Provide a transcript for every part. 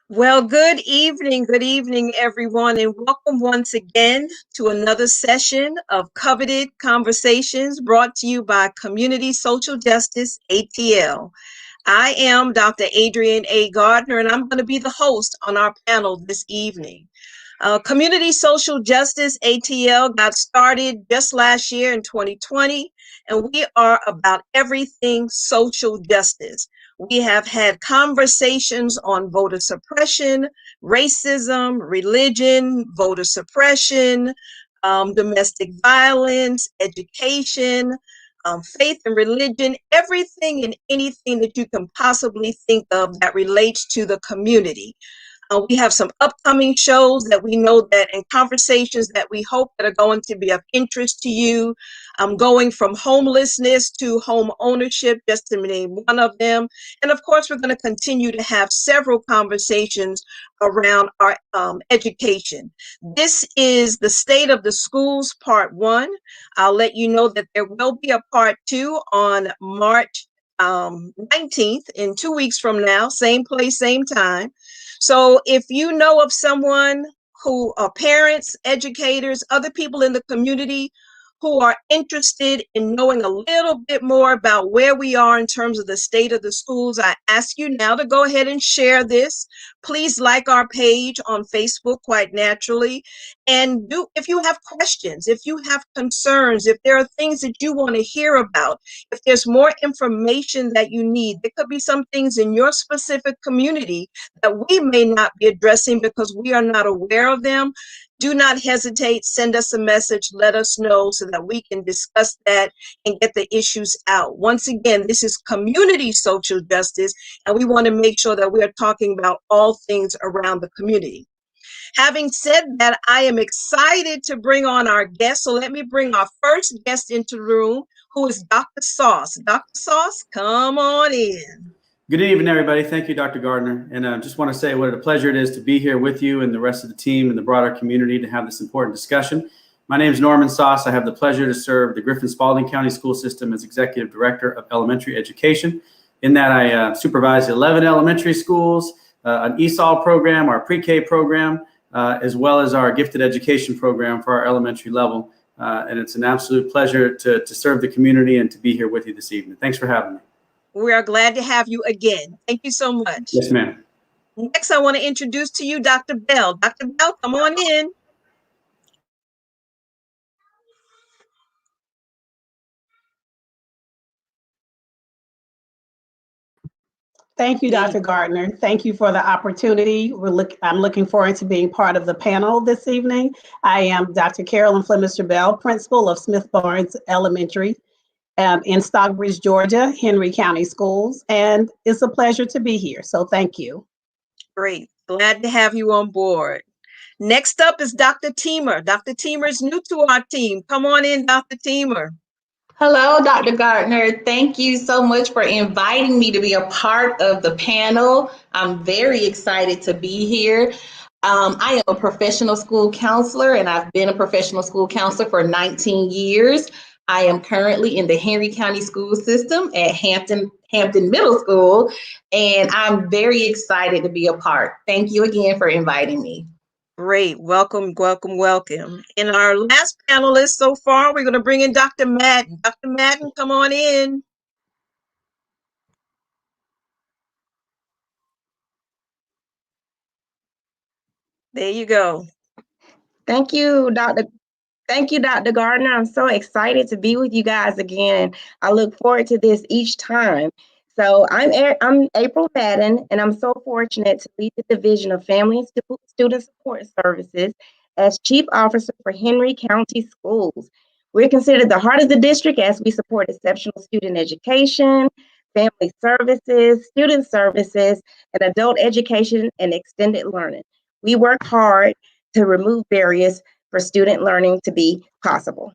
Well, good evening, everyone, and welcome once again to another session of Coveted Conversations brought to you by Community Social Justice, ATL. I am Dr. Adrienne A. Gardner, and I'm going to be the host on our panel this evening. Community Social Justice, ATL, got started just last year in 2020, and we are about everything social justice. We have had conversations on voter suppression, racism, religion, voter suppression, domestic violence, education, faith and religion, everything and anything that you can possibly think of that relates to the community. We have some upcoming shows that we know that and conversations that we hope that are going to be of interest to you. Going from homelessness to home ownership, just to name one of them. And of course, we're going to continue to have several conversations around our education. This is the State of the Schools Part 1. I'll let you know that there will be a Part 2 on March 19th, in 2 weeks from now, same place, same time. So if you know of someone who are parents, educators, other people in the community who are interested in knowing a little bit more about where we are in terms of the state of the schools, I ask you now to go ahead and share this. Please like our page on Facebook, quite naturally. And if you have questions, if you have concerns, if there are things that you want to hear about, if there's more information that you need, there could be some things in your specific community that we may not be addressing because we are not aware of them. Do not hesitate, send us a message, let us know so that we can discuss that and get the issues out. Once again, this is community social justice, and we want to make sure that we are talking about all things around the community. Having said that, I am excited to bring on our guest. So let me bring our first guest into the room, who is Dr. Sauce. Dr. Sauce, come on in. Good evening, everybody. Thank you, Dr. Gardner. And I just want to say what a pleasure it is to be here with you and the rest of the team and the broader community to have this important discussion. My name is Norman Sauce. I have the pleasure to serve the Griffin-Spalding County School System as Executive Director of Elementary Education. In that, I supervise 11 elementary schools, an ESOL program, our pre-K program, as well as our gifted education program for our elementary level. And it's an absolute pleasure to serve the community and to be here with you this evening. Thanks for having me. We are glad to have you again. Thank you so much. Yes, ma'am. Next, I want to introduce to you Dr. Bell. Dr. Bell, come on in. Thank you, There Dr. you go. Gardner. Thank you for the opportunity. I'm looking forward to being part of the panel this evening. I am Dr. Carolyn Flemister Bell, principal of Smith Barnes Elementary in Stockbridge, Georgia, Henry County Schools, and it's a pleasure to be here. So thank you. Great. Glad to have you on board. Next up is Dr. Teamer. Dr. Teamer is new to our team. Come on in, Dr. Teamer. Hello, Dr. Gardner. Thank you so much for inviting me to be a part of the panel. I'm very excited to be here. I am a professional school counselor, and I've been a professional school counselor for 19 years. I am currently in the Henry County school system at Hampton Middle School, and I'm very excited to be a part. Thank you again for inviting me. Great. Welcome, welcome, welcome. And our last panelist so far, we're going to bring in Dr. Madden. Dr. Madden, come on in. There you go. Thank you, Dr. Gardner. I'm so excited to be with you guys again. I look forward to this each time. So I'm April Madden, and I'm so fortunate to lead the Division of Family and Student Support Services as Chief Officer for Henry County Schools. We're considered the heart of the district as we support exceptional student education, family services, student services, and adult education and extended learning. We work hard to remove barriers for student learning to be possible.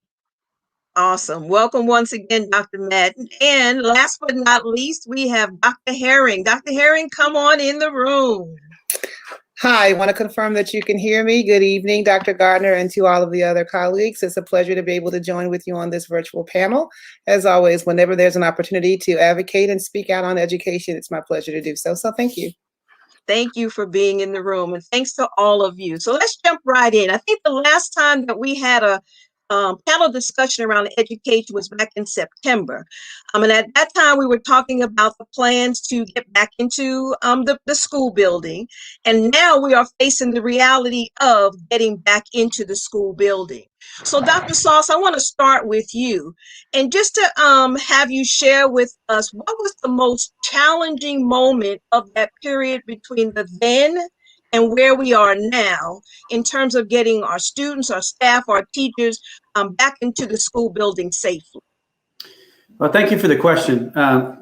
Awesome. Welcome once again, Dr. Madden. And last but not least, we have Dr. Herring. Dr. Herring, come on in the room. Hi, I want to confirm that you can hear me. Good evening, Dr. Gardner, and to all of the other colleagues. It's a pleasure to be able to join with you on this virtual panel. As always, whenever there's an opportunity to advocate and speak out on education, it's my pleasure to do so. So thank you. Thank you for being in the room, and thanks to all of you. So let's jump right in. I think the last time that we had a panel discussion around education was back in September. And at that time, we were talking about the plans to get back into the school building. And now we are facing the reality of getting back into the school building. So Dr. Sauce, I want to start with you. And just to have you share with us, what was the most challenging moment of that period between the then and where we are now in terms of getting our students, our staff, our teachers back into the school building safely? Well, thank you for the question.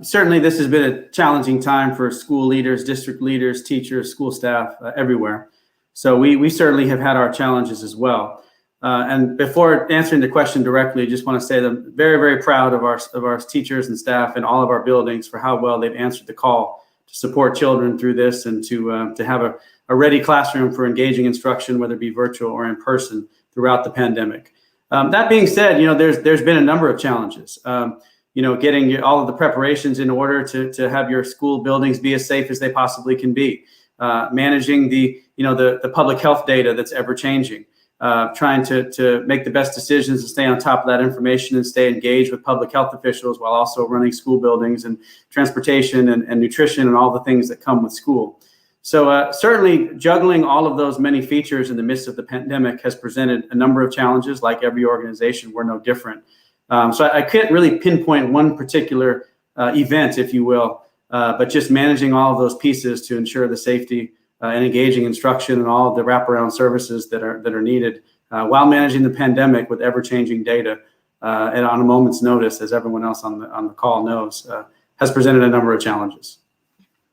Certainly, this has been a challenging time for school leaders, district leaders, teachers, school staff everywhere. So we certainly have had our challenges as well. And before answering the question directly, I just want to say that I'm very, very proud of our teachers and staff in all of our buildings for how well they've answered the call to support children through this and to have a ready classroom for engaging instruction, whether it be virtual or in person throughout the pandemic. That being said, there's been a number of challenges. Getting all of the preparations in order to have your school buildings be as safe as they possibly can be. Managing the public health data that's ever changing. Trying to make the best decisions and stay on top of that information and stay engaged with public health officials while also running school buildings and transportation and nutrition and all the things that come with school. So certainly juggling all of those many features in the midst of the pandemic has presented a number of challenges. Like every organization, we're no different. So I can't really pinpoint one particular event, if you will, but just managing all of those pieces to ensure the safety and engaging instruction and all of the wraparound services that are needed while managing the pandemic with ever-changing data and on a moment's notice, as everyone else on the call knows, has presented a number of challenges.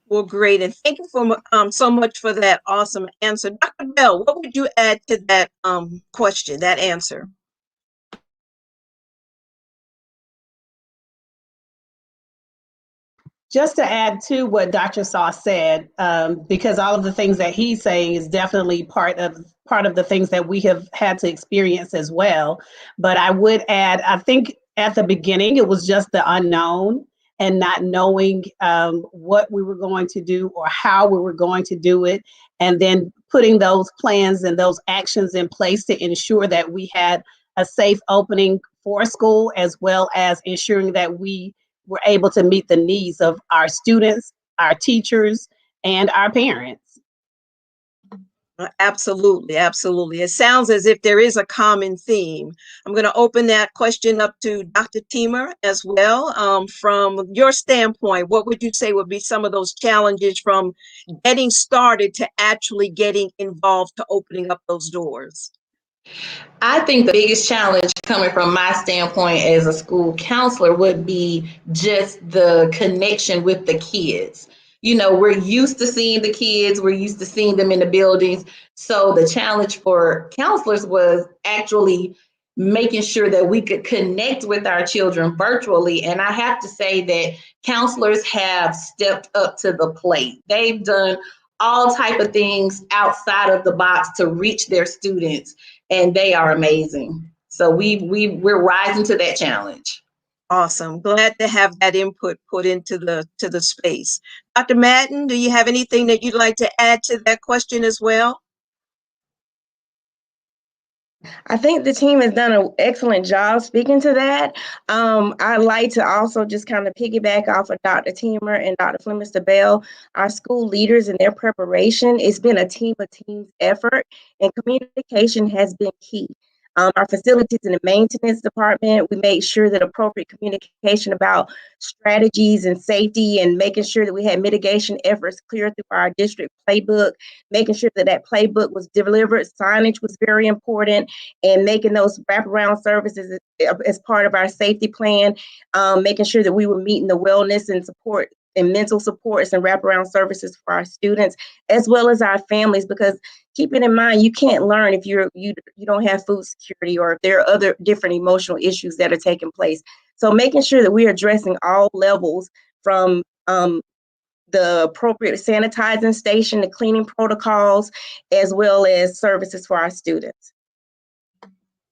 Well, great. And thank you for so much for that awesome answer. Dr. Bell, what would you add to that question, that answer? Just to add to what Dr. Sauce said, because all of the things that he's saying is definitely part of the things that we have had to experience as well. But I would add, I think at the beginning, it was just the unknown and not knowing what we were going to do or how we were going to do it, and then putting those plans and those actions in place to ensure that we had a safe opening for school, as well as ensuring that we were able to meet the needs of our students, our teachers, and our parents. Absolutely, absolutely. It sounds as if there is a common theme. I'm going to open that question up to Dr. Teamer as well. From your standpoint, what would you say would be some of those challenges from getting started to actually getting involved to opening up those doors? I think the biggest challenge coming from my standpoint as a school counselor would be just the connection with the kids. You know, we're used to seeing the kids, we're used to seeing them in the buildings. So the challenge for counselors was actually making sure that we could connect with our children virtually. And I have to say that counselors have stepped up to the plate. They've done all type of things outside of the box to reach their students, and they are amazing. So we're rising to that challenge. Awesome. Glad to have that input put into the space. Dr. Madden, do you have anything that you'd like to add to that question as well? I think the team has done an excellent job speaking to that. I'd like to also just kind of piggyback off of Dr. Teamer and Dr. Flemester Bell, our school leaders and their preparation. It's been a team of teams effort, and communication has been key. Our facilities and the maintenance department, we made sure that appropriate communication about strategies and safety and making sure that we had mitigation efforts clear through our district playbook, making sure that that playbook was delivered. Signage was very important, and making those wraparound services as part of our safety plan, making sure that we were meeting the wellness and support and mental supports and wraparound services for our students, as well as our families, because keep it in mind, you can't learn if you don't have food security or if there are other different emotional issues that are taking place. So making sure that we are addressing all levels from the appropriate sanitizing station, the cleaning protocols, as well as services for our students.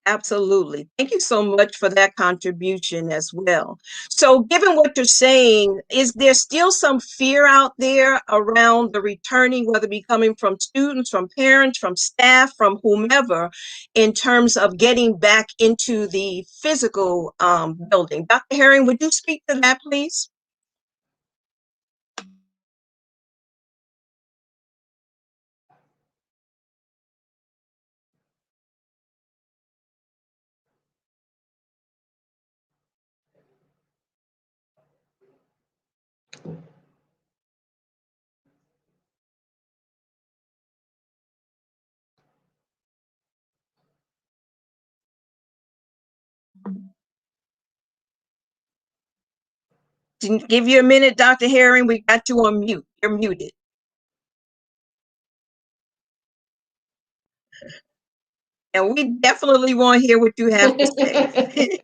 Absolutely. Thank you so much for that contribution as well. So given what you're saying, is there still some fear out there around the returning, whether it be coming from students, from parents, from staff, from whomever, in terms of getting back into the physical building? Dr. Herring, would you speak to that, please? Give you a minute, Dr. Herring. We got you on mute. You're muted. And we definitely want to hear what you have to say.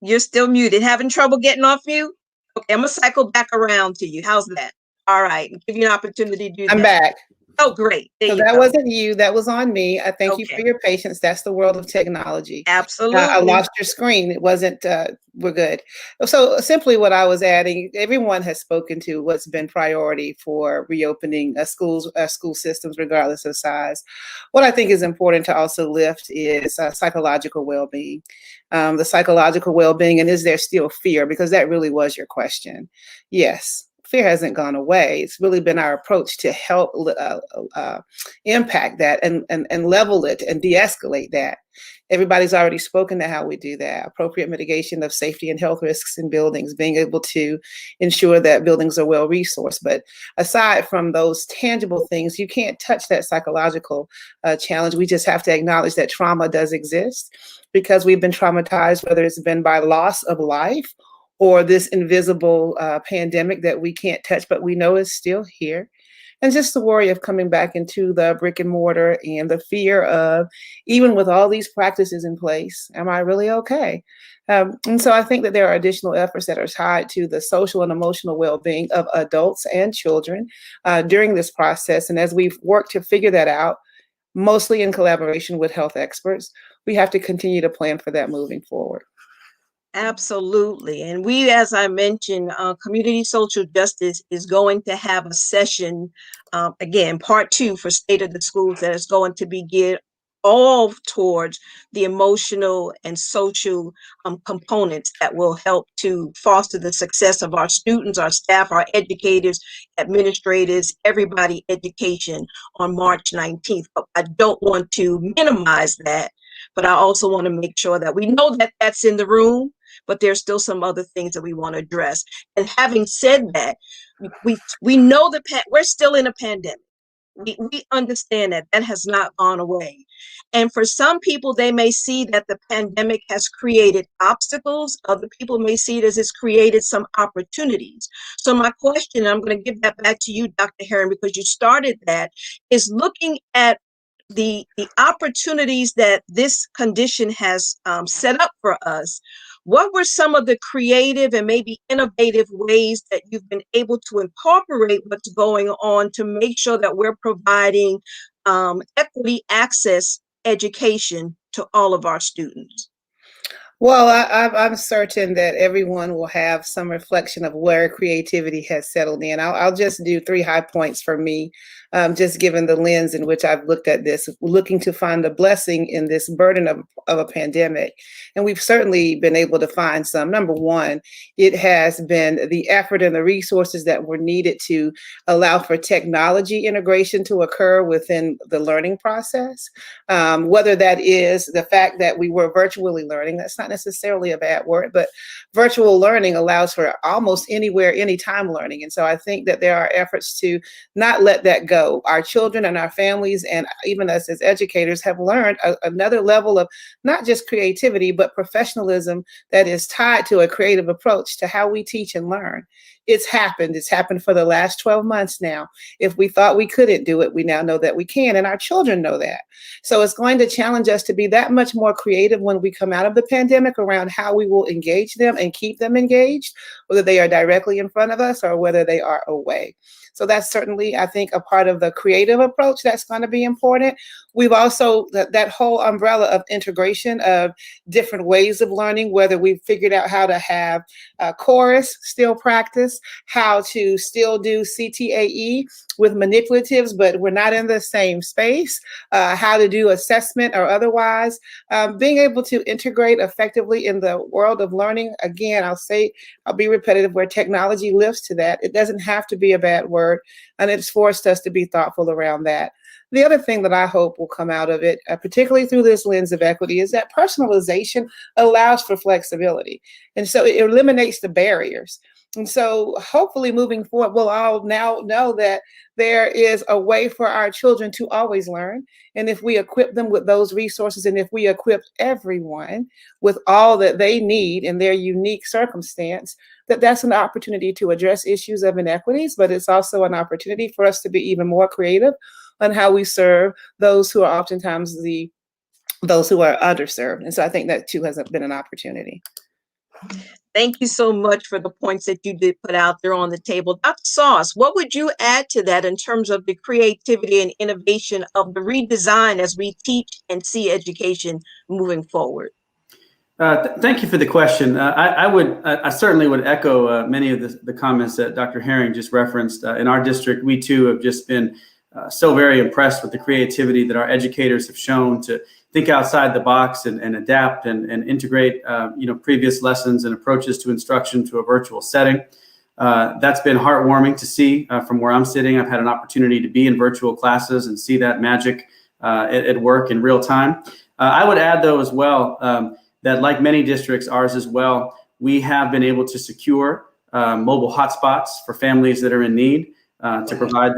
You're still muted. Having trouble getting off mute? Okay, I'm gonna cycle back around to you. How's that? All right, give you an opportunity to do that. I'm back. Oh, great. There So you that go. wasn't you, that was on me. I thank you for Okay. your patience. That's the world of technology. Absolutely. I lost your screen. It wasn't, we're good. So simply what I was adding, everyone has spoken to what's been priority for reopening schools, school systems, regardless of size. What I think is important to also lift is psychological well-being. The psychological well-being, and is there still fear? Because that really was your question. Yes. Fear hasn't gone away. It's really been our approach to help impact that and level it and de-escalate that. Everybody's already spoken to how we do that. Appropriate mitigation of safety and health risks in buildings, being able to ensure that buildings are well resourced. But aside from those tangible things, you can't touch that psychological challenge. We just have to acknowledge that trauma does exist because we've been traumatized, whether it's been by loss of life or this invisible pandemic that we can't touch, but we know is still here. And just the worry of coming back into the brick and mortar and the fear of, even with all these practices in place, am I really okay? And so I think that there are additional efforts that are tied to the social and emotional well-being of adults and children during this process. And as we've worked to figure that out, mostly in collaboration with health experts, we have to continue to plan for that moving forward. Absolutely. And we, as I mentioned, Community Social Justice is going to have a session, again, part 2 for State of the Schools that is going to begin all towards the emotional and social components that will help to foster the success of our students, our staff, our educators, administrators, everybody education on March 19th. But I don't want to minimize that, but I also want to make sure that we know that that's in the room, but there's still some other things that we want to address. And having said that, we know that we're still in a pandemic. We understand that that has not gone away. And for some people, they may see that the pandemic has created obstacles. Other people may see it as it's created some opportunities. So my question, I'm going to give that back to you, Dr. Herring, because you started that, is looking at the opportunities that this condition has set up for us. What were some of the creative and maybe innovative ways that you've been able to incorporate what's going on to make sure that we're providing equity access education to all of our students? Well, I'm certain that everyone will have some reflection of where creativity has settled in. I'll just do 3 high points for me, just given the lens in which I've looked at this, looking to find the blessing in this burden of a pandemic. And we've certainly been able to find some. Number one, it has been the effort and the resources that were needed to allow for technology integration to occur within the learning process. Whether that is the fact that we were virtually learning, that's not necessarily a bad word, but virtual learning allows for almost anywhere, anytime learning. And so I think that there are efforts to not let that go. Our children and our families, and even us as educators, have learned another level of not just creativity, but professionalism that is tied to a creative approach to how we teach and learn. It's happened. It's happened for the last 12 months now. If we thought we couldn't do it, we now know that we can, and our children know that. So it's going to challenge us to be that much more creative when we come out of the pandemic around how we will engage them and keep them engaged, whether they are directly in front of us or whether they are away. So that's certainly, I think, a part of the creative approach that's going to be important. We've also, that whole umbrella of integration of different ways of learning, whether we've figured out how to have chorus still practice, how to still do CTAE with manipulatives, but we're not in the same space, how to do assessment or otherwise, being able to integrate effectively in the world of learning. Again, I'll be repetitive, where technology lifts to that. It doesn't have to be a bad word, and it's forced us to be thoughtful around that. The other thing that I hope will come out of it, particularly through this lens of equity, is that personalization allows for flexibility. And so it eliminates the barriers. And so hopefully moving forward, we'll all now know that there is a way for our children to always learn. And if we equip them with those resources, and if we equip everyone with all that they need in their unique circumstance, that's an opportunity to address issues of inequities, but it's also an opportunity for us to be even more creative on how we serve those who are oftentimes those who are underserved. And so I think that too has been an opportunity. Thank you so much for the points that you did put out there on the table. Dr. Sauce, what would you add to that in terms of the creativity and innovation of the redesign as we teach and see education moving forward? Thank you for the question. I certainly would echo many of the comments that Dr. Herring just referenced. In our district, we too have just been so very impressed with the creativity that our educators have shown to think outside the box and adapt and integrate previous lessons and approaches to instruction to a virtual setting. That's been heartwarming to see from where I'm sitting. I've had an opportunity to be in virtual classes and see that magic at work in real time. I would add, though, as well, that like many districts, ours as well, we have been able to secure mobile hotspots for families that are in need. To provide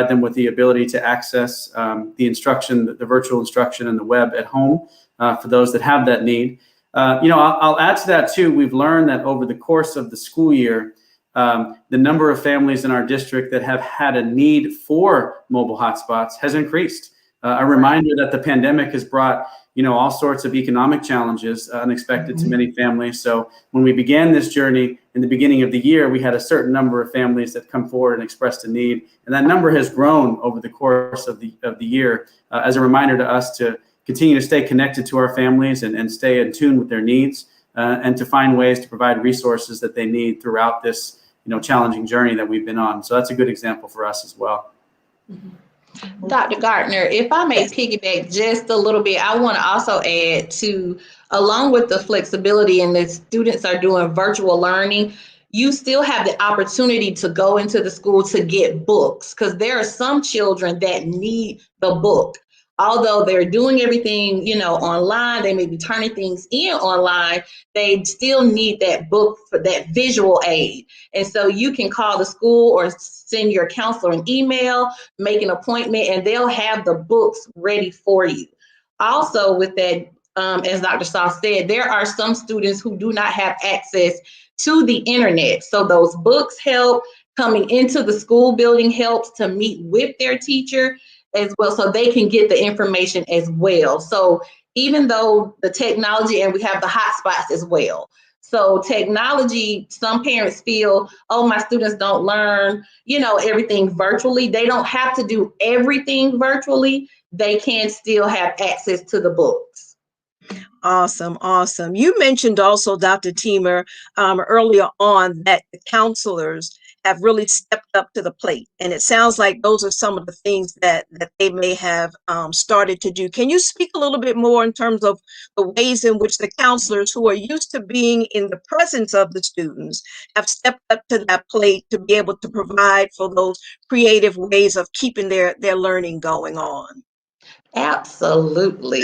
them with the ability to access the instruction, the virtual instruction and the web at home for those that have that need. I'll add to that too. We've learned that over the course of the school year, the number of families in our district that have had a need for mobile hotspots has increased. A reminder that the pandemic has brought all sorts of economic challenges unexpected to many families. So when we began this journey in the beginning of the year, we had a certain number of families that come forward and expressed a need. And that number has grown over the course of the year as a reminder to us to continue to stay connected to our families and stay in tune with their needs and to find ways to provide resources that they need throughout this challenging journey that we've been on. So that's a good example for us as well. Dr. Gardner, if I may Yes. piggyback just a little bit, I want to also add to, along with the flexibility and the students are doing virtual learning, you still have the opportunity to go into the school to get books, because there are some children that need the book. Although they're doing everything, online, they may be turning things in online, they still need that book for that visual aid. And so you can call the school or send your counselor an email, make an appointment, and they'll have the books ready for you. Also, with that, as Dr. Sauce said, there are some students who do not have access to the internet. So those books help. Coming into the school building helps to meet with their teacher as well, so they can get the information as well. So even though the technology, and we have the hotspots as well. So technology, some parents feel, oh, my students don't learn, everything virtually. They don't have to do everything virtually. They can still have access to the books. Awesome, awesome. You mentioned also, Dr. Teamer, earlier on that the counselors have really stepped up to the plate, and it sounds like those are some of the things that they may have started to do. Can you speak a little bit more in terms of the ways in which the counselors who are used to being in the presence of the students have stepped up to that plate to be able to provide for those creative ways of keeping their learning going on? Absolutely.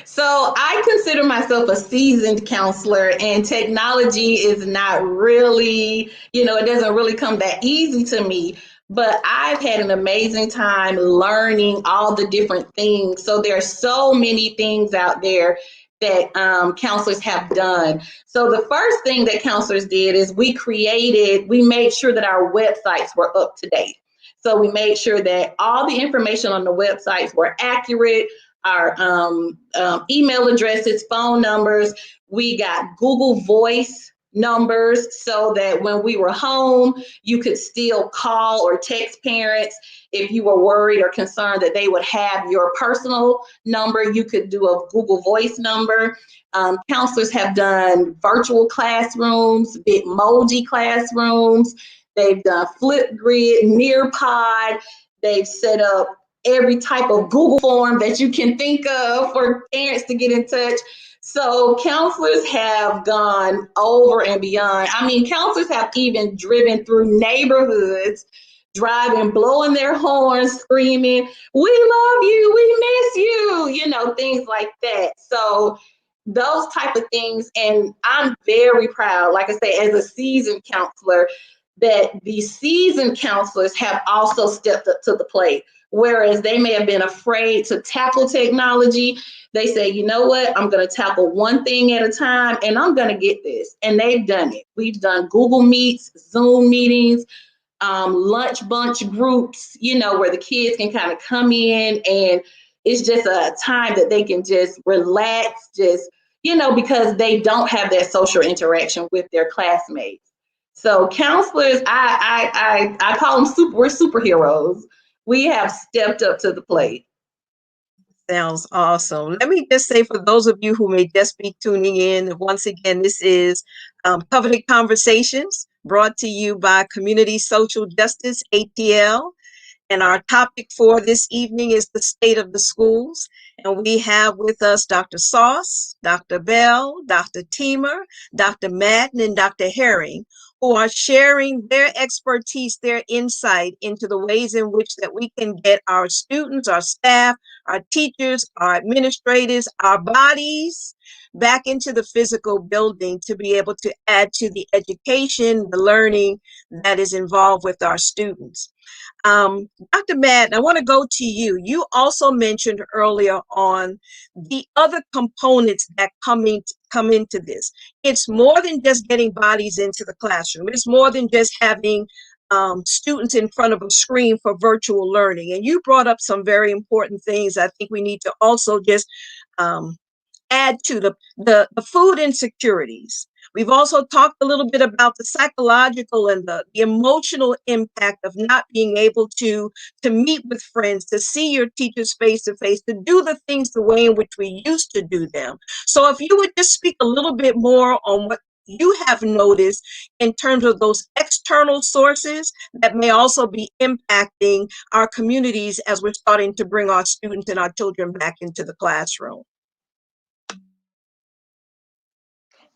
So I consider myself a seasoned counselor, and technology is not really, it doesn't really come that easy to me. But I've had an amazing time learning all the different things. So there are so many things out there that counselors have done. So the first thing that counselors did is we made sure that our websites were up to date. So we made sure that all the information on the websites were accurate, our email addresses, phone numbers. We got Google Voice numbers so that when we were home, you could still call or text parents. If you were worried or concerned that they would have your personal number, you could do a Google Voice number. Counselors have done virtual classrooms, Bitmoji classrooms. They've done Flipgrid, Nearpod. They've set up every type of Google form that you can think of for parents to get in touch. So counselors have gone over and beyond. I mean, counselors have even driven through neighborhoods, driving, blowing their horns, screaming, "We love you, we miss you," things like that. So those type of things. And I'm very proud, like I say, as a seasoned counselor, that the seasoned counselors have also stepped up to the plate. Whereas they may have been afraid to tackle technology, they say, you know what, I'm going to tackle one thing at a time and I'm going to get this. And they've done it. We've done Google Meets, Zoom meetings, lunch bunch groups, where the kids can kind of come in and it's just a time that they can just relax, because they don't have that social interaction with their classmates. So counselors, I call them we're superheroes. We have stepped up to the plate. Sounds awesome. Let me just say, for those of you who may just be tuning in, once again, this is Coveted Conversations, brought to you by Community Social Justice, ATL. And our topic for this evening is the state of the schools. And we have with us Dr. Sauce, Dr. Bell, Dr. Teamer, Dr. Madden, and Dr. Herring, who are sharing their expertise, their insight into the ways in which that we can get our students, our staff, our teachers, our administrators, our bodies back into the physical building to be able to add to the education, the learning that is involved with our students. Dr. Madden, I want to go to you. You also mentioned earlier on the other components that come into this. It's more than just getting bodies into the classroom. It's more than just having students in front of a screen for virtual learning. And you brought up some very important things I think we need to also just add to the food insecurities. We've also talked a little bit about the psychological and the emotional impact of not being able to meet with friends, to see your teachers face to face, to do the things the way in which we used to do them. So if you would just speak a little bit more on what you have noticed in terms of those external sources that may also be impacting our communities as we're starting to bring our students and our children back into the classroom?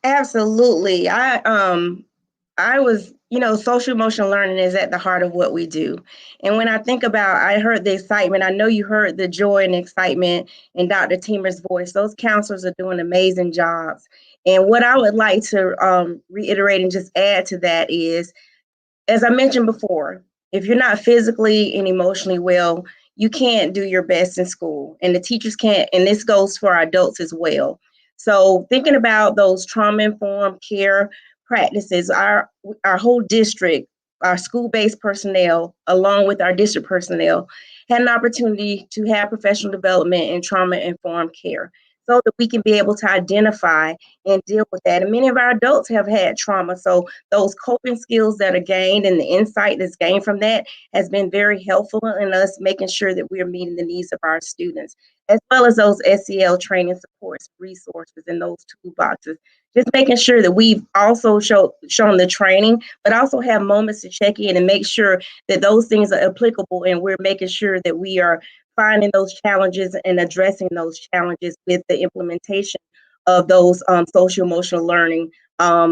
Absolutely. I was, social emotional learning is at the heart of what we do. And when I think about, I heard the excitement, I know you heard the joy and excitement in Dr. Teamer's voice. Those counselors are doing amazing jobs. And what I would like to reiterate and just add to that is, as I mentioned before, if you're not physically and emotionally well, you can't do your best in school, and the teachers can't, and this goes for our adults as well. So thinking about those trauma-informed care practices, our whole district, our school-based personnel, along with our district personnel, had an opportunity to have professional development in trauma-informed care so that we can be able to identify and deal with that. And many of our adults have had trauma, so those coping skills that are gained and the insight that's gained from that has been very helpful in us making sure that we're meeting the needs of our students, as well as those SEL training supports, resources, and those toolboxes. Just making sure that we've also shown the training, but also have moments to check in and make sure that those things are applicable, and we're making sure that we are finding those challenges and addressing those challenges with the implementation of those social emotional learning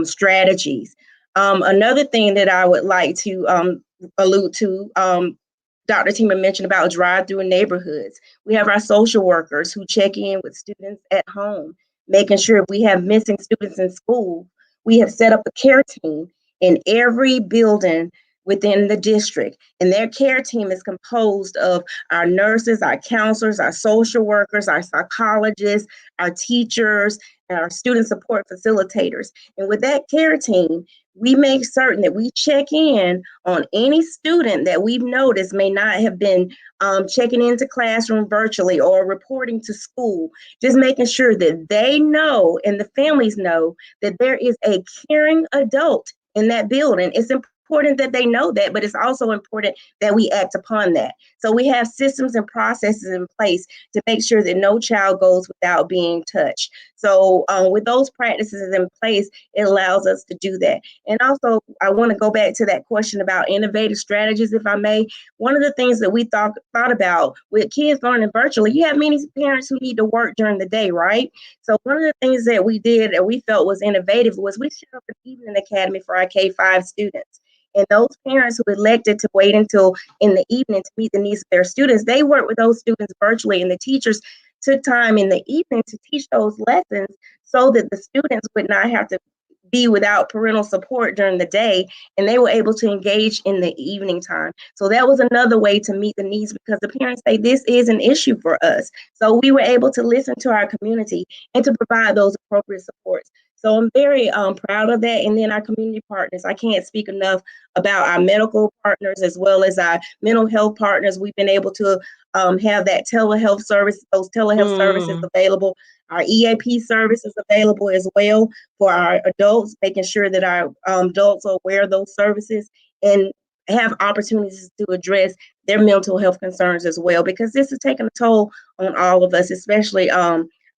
strategies. Another thing that I would like to allude to, Dr. Tima mentioned about drive-through neighborhoods. We have our social workers who check in with students at home, making sure if we have missing students in school, we have set up a care team in every building within the district. And their care team is composed of our nurses, our counselors, our social workers, our psychologists, our teachers, and our student support facilitators. And with that care team, we make certain that we check in on any student that we've noticed may not have been checking into classroom virtually or reporting to school, just making sure that they know and the families know that there is a caring adult in that building. It's important that they know that, but it's also important that we act upon that. So we have systems and processes in place to make sure that no child goes without being touched. So with those practices in place, it allows us to do that. And also, I want to go back to that question about innovative strategies, if I may. One of the things that we thought about with kids learning virtually, you have many parents who need to work during the day, right? So one of the things that we did that we felt was innovative was we set up an evening academy for our K-5 students. And those parents who elected to wait until in the evening to meet the needs of their students, they worked with those students virtually, and the teachers took time in the evening to teach those lessons so that the students would not have to be without parental support during the day, and they were able to engage in the evening time. So that was another way to meet the needs, because the parents say this is an issue for us. So we were able to listen to our community and to provide those appropriate supports. So I'm very proud of that. And then our community partners, I can't speak enough about our medical partners as well as our mental health partners. We've been able to have that telehealth service, those telehealth services available. Our EAP service is available as well for our adults, making sure that our adults are aware of those services and have opportunities to address their mental health concerns as well, because this is taking a toll on all of us, especially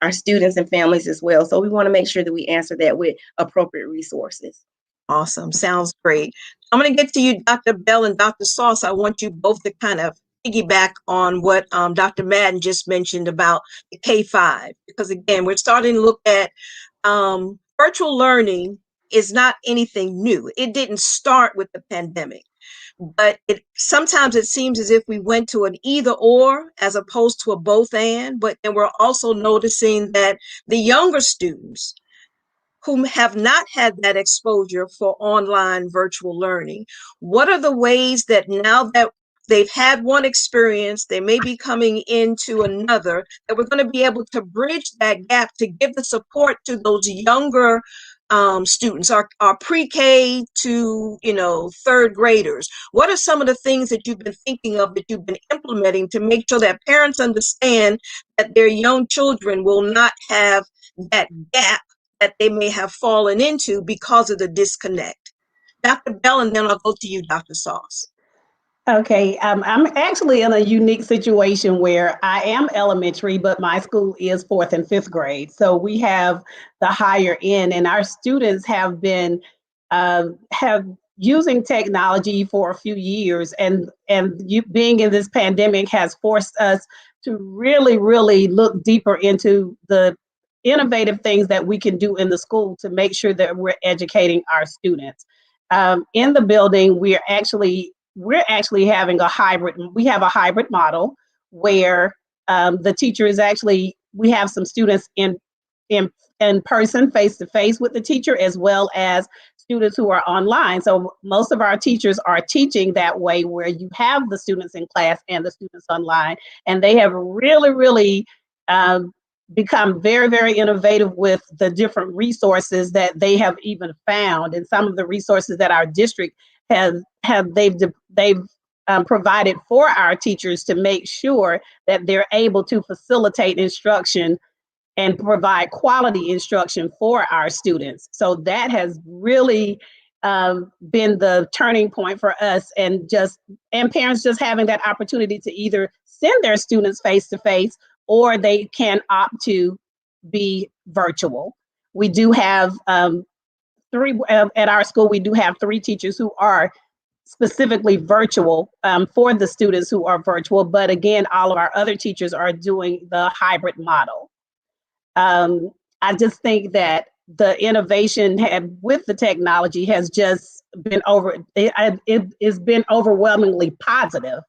our students and families as well. So we want to make sure that we answer that with appropriate resources. Awesome. Sounds great. I'm going to get to you, Dr. Bell and Dr. Sauce. I want you both to kind of piggyback on what Dr. Madden just mentioned about the K-5, because again, we're starting to look at virtual learning is not anything new. It didn't start with the pandemic, but sometimes it seems as if we went to an either or as opposed to a both and, but then we're also noticing that the younger students who have not had that exposure for online virtual learning, what are the ways that now that they've had one experience, they may be coming into another, that we're going to be able to bridge that gap to give the support to those younger students, our pre-K to, third graders? What are some of the things that you've been thinking of, that you've been implementing to make sure that parents understand that their young children will not have that gap that they may have fallen into because of the disconnect? Dr. Bell, and then I'll go to you, Dr. Sauce. Okay, I'm actually in a unique situation where I am elementary, but my school is fourth and fifth grade. So we have the higher end, and our students have using technology for a few years, and you being in this pandemic has forced us to really look deeper into the innovative things that we can do in the school to make sure that we're educating our students. In the building, we're actually having a hybrid. We have a hybrid model where the teacher is actually, we have some students in in person, face to face with the teacher, as well as students who are online. So most of our teachers are teaching that way, where you have the students in class and the students online, and they have really um, become very innovative with the different resources that they have even found, and some of the resources that our district they've provided for our teachers to make sure that they're able to facilitate instruction and provide quality instruction for our students. So that has really been the turning point for us, and parents just having that opportunity to either send their students face to face, or they can opt to be virtual. We do have three at our school. We do have 3 teachers who are specifically virtual for the students who are virtual. But again, all of our other teachers are doing the hybrid model. I just think that the innovation with the technology has just been it's been overwhelmingly positive.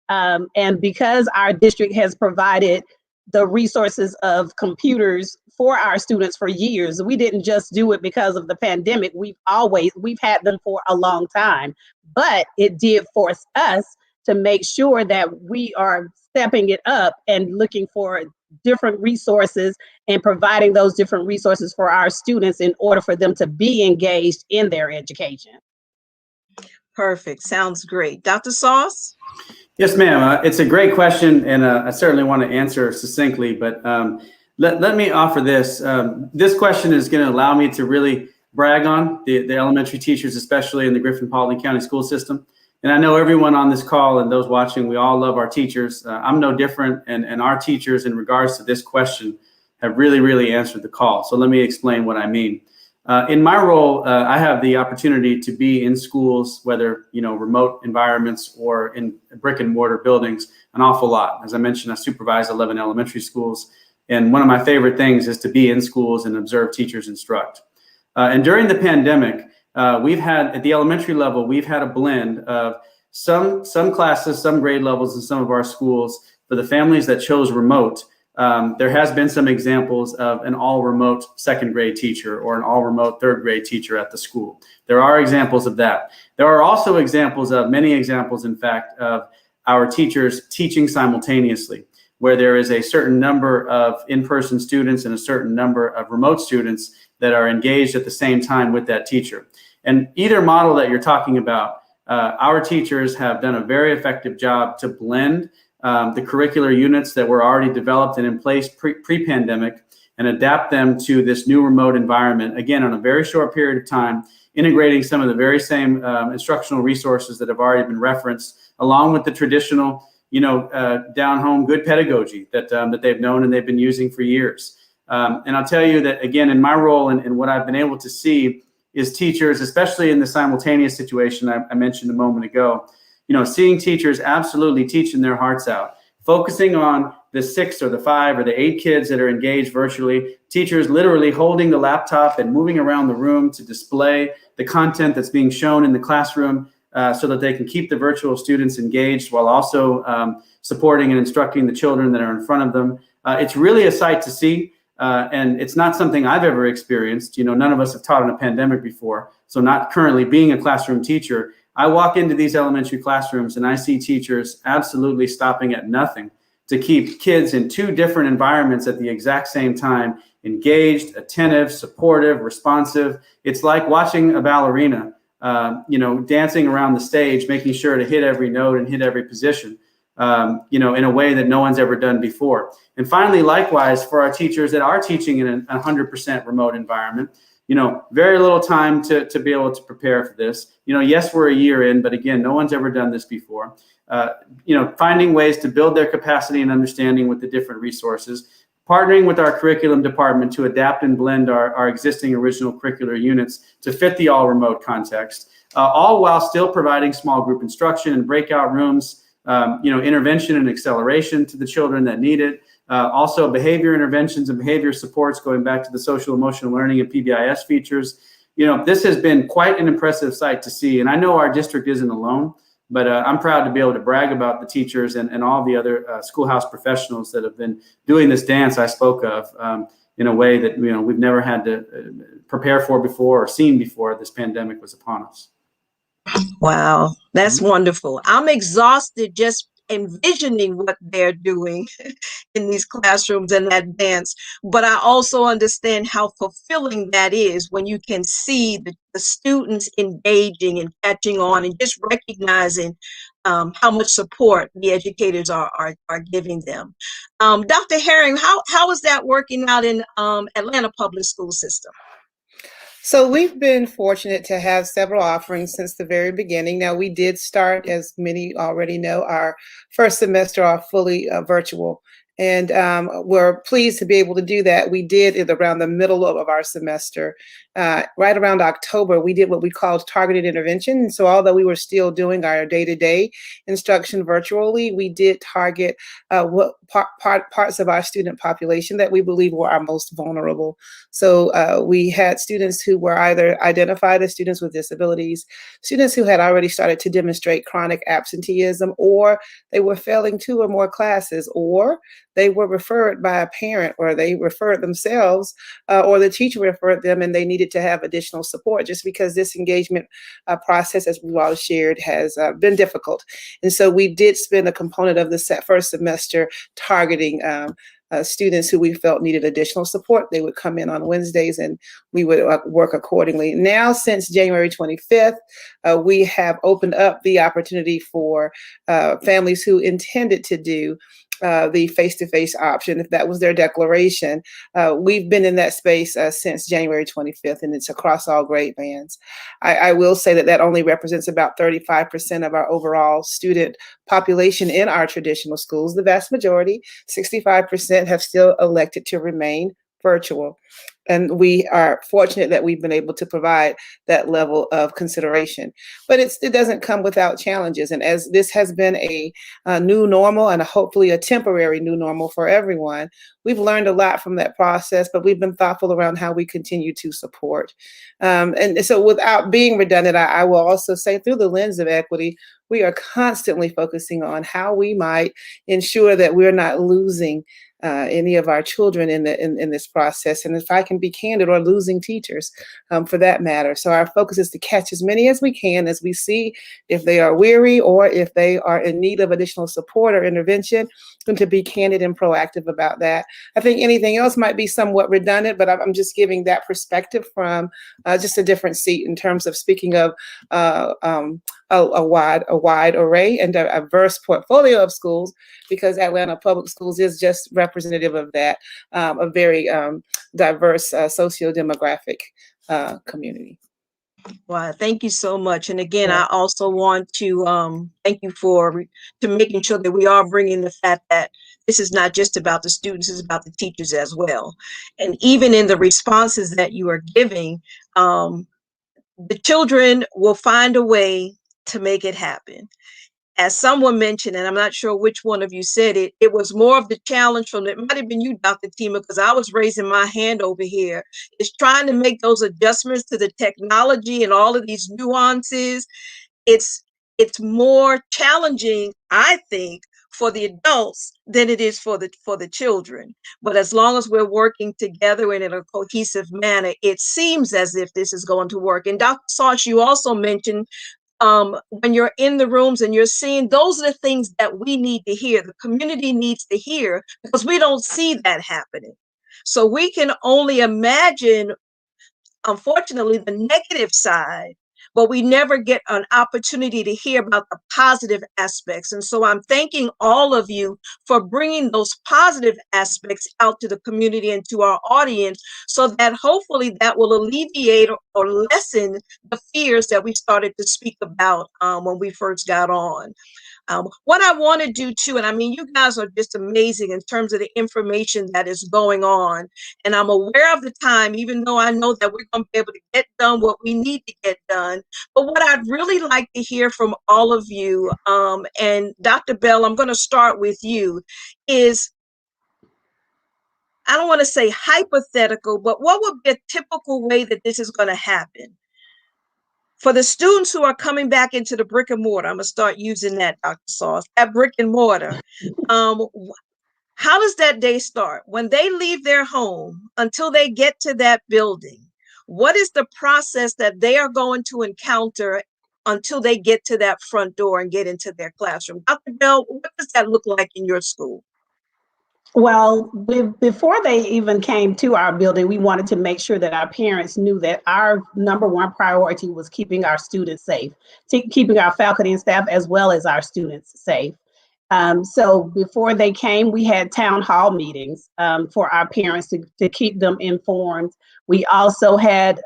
And because our district has provided the resources of computers for our students for years, we didn't just do it because of the pandemic. We've had them for a long time, but it did force us to make sure that we are stepping it up and looking for different resources and providing those different resources for our students in order for them to be engaged in their education. Perfect. Sounds great. Dr. Sauce? Yes, ma'am. It's a great question, and I certainly want to answer succinctly, but let me offer this. This question is going to allow me to really brag on the elementary teachers, especially in the Griffin-Paulding County school system. And I know everyone on this call and those watching, we all love our teachers. I'm no different, and our teachers, in regards to this question, have really answered the call. So let me explain what I mean. In my role, I have the opportunity to be in schools, whether remote environments or in brick and mortar buildings, an awful lot. As I mentioned, I supervise 11 elementary schools, and one of my favorite things is to be in schools and observe teachers instruct. And during the pandemic, we've had, at the elementary level, we've had a blend of some classes, some grade levels in some of our schools. For the families that chose remote, there has been some examples of an all remote second grade teacher or an all remote third grade teacher at the school. There are examples of that. There are also many examples, in fact, of our teachers teaching simultaneously, where there is a certain number of in-person students and a certain number of remote students that are engaged at the same time with that teacher. And either model that you're talking about, our teachers have done a very effective job to blend the curricular units that were already developed and in place pre-pandemic and adapt them to this new remote environment, again, on a very short period of time, integrating some of the very same instructional resources that have already been referenced, along with the traditional, down home good pedagogy that they've known and they've been using for years. And I'll tell you that, again, in my role and what I've been able to see is teachers, especially in the simultaneous situation I mentioned a moment ago, seeing teachers absolutely teaching their hearts out, focusing on the 6 or the 5 or the 8 kids that are engaged virtually, teachers literally holding the laptop and moving around the room to display the content that's being shown in the classroom so that they can keep the virtual students engaged while also supporting and instructing the children that are in front of them. It's really a sight to see. And it's not something I've ever experienced. None of us have taught in a pandemic before. So not currently being a classroom teacher, I walk into these elementary classrooms and I see teachers absolutely stopping at nothing to keep kids in 2 different environments at the exact same time, engaged, attentive, supportive, responsive. It's like watching a ballerina, dancing around the stage, making sure to hit every note and hit every position. In a way that no one's ever done before. And finally, likewise, for our teachers that are teaching in a 100% remote environment, very little time to be able to prepare for this. Yes, we're a year in, but again, no one's ever done this before. Finding ways to build their capacity and understanding with the different resources, partnering with our curriculum department to adapt and blend our existing original curricular units to fit the all remote context, all while still providing small group instruction and breakout rooms, intervention and acceleration to the children that need it. Also behavior interventions and behavior supports, going back to the social emotional learning and PBIS features. This has been quite an impressive sight to see. And I know our district isn't alone, but I'm proud to be able to brag about the teachers and all the other schoolhouse professionals that have been doing this dance I spoke of in a way that we've never had to prepare for before or seen before this pandemic was upon us. Wow, that's wonderful. I'm exhausted just envisioning what they're doing in these classrooms and that dance. But I also understand how fulfilling that is when you can see the students engaging and catching on and just recognizing how much support the educators are giving them. Dr. Herring, how is that working out in Atlanta Public School System? So we've been fortunate to have several offerings since the very beginning. Now, we did start, as many already know, our first semester off fully virtual. And we're pleased to be able to do that. We did it around the middle of our semester. Right around October, we did what we called targeted intervention. And so although we were still doing our day-to-day instruction virtually, we did target what parts of our student population that we believe were our most vulnerable. So we had students who were either identified as students with disabilities, students who had already started to demonstrate chronic absenteeism, or they were failing 2 or more classes, or they were referred by a parent, or they referred themselves, or the teacher referred them, and they needed to have additional support just because this engagement process, as we've all shared, has been difficult. And so we did spend a component of the first semester targeting students who we felt needed additional support. They would come in on Wednesdays and we would work accordingly. Now, since January 25th, we have opened up the opportunity for families who intended to do the face-to-face option, if that was their declaration. We've been in that space since January 25th, and it's across all grade bands. I will say that only represents about 35% of our overall student population in our traditional schools. The vast majority, 65%, have still elected to remain virtual. And we are fortunate that we've been able to provide that level of consideration. But it doesn't come without challenges. And as this has been a new normal, and hopefully a temporary new normal for everyone, we've learned a lot from that process, but we've been thoughtful around how we continue to support. And so without being redundant, I will also say, through the lens of equity, we are constantly focusing on how we might ensure that we're not losing any of our children in this process, and if I can be candid, or losing teachers for that matter. So our focus is to catch as many as we can as we see if they are weary or if they are in need of additional support or intervention, and to be candid and proactive about that. I think anything else might be somewhat redundant, but I'm just giving that perspective from just a different seat in terms of speaking of a wide array and a diverse portfolio of schools, because Atlanta Public Schools is just representative of that, a very diverse socio-demographic community. Wow, thank you so much. And again, I also want to thank you for making sure that we are bringing the fact that this is not just about the students, it's about the teachers as well. And even in the responses that you are giving, the children will find a way to make it happen. As someone mentioned, and I'm not sure which one of you said it, it was more of the challenge from, it might have been you, Dr. Tima, because I was raising my hand over here, is trying to make those adjustments to the technology and all of these nuances. It's more challenging, I think, for the adults than it is for the children. But as long as we're working together and in a cohesive manner, it seems as if this is going to work. And Dr. Sauce, you also mentioned when you're in the rooms and you're seeing, those are the things that we need to hear, the community needs to hear, because we don't see that happening. So we can only imagine, unfortunately, the negative side but we never get an opportunity to hear about the positive aspects. And so I'm thanking all of you for bringing those positive aspects out to the community and to our audience, so that hopefully that will alleviate or lessen the fears that we started to speak about when we first got on. What I want to do too, and I mean, you guys are just amazing in terms of the information that is going on. And I'm aware of the time, even though I know that we're going to be able to get done what we need to get done. But what I'd really like to hear from all of you, and Dr. Bell, I'm going to start with you, is, I don't want to say hypothetical, but what would be a typical way that this is going to happen? For the students who are coming back into the brick and mortar, I'm going to start using that, Dr. Sauce, that brick and mortar. How does that day start? When they leave their home until they get to that building, what is the process that they are going to encounter until they get to that front door and get into their classroom? Dr. Bell, what does that look like in your school? Well, before they even came to our building, we wanted to make sure that our parents knew that our number one priority was keeping our students safe, keeping our faculty and staff as well as our students safe. So before they came, we had town hall meetings for our parents to keep them informed. We also had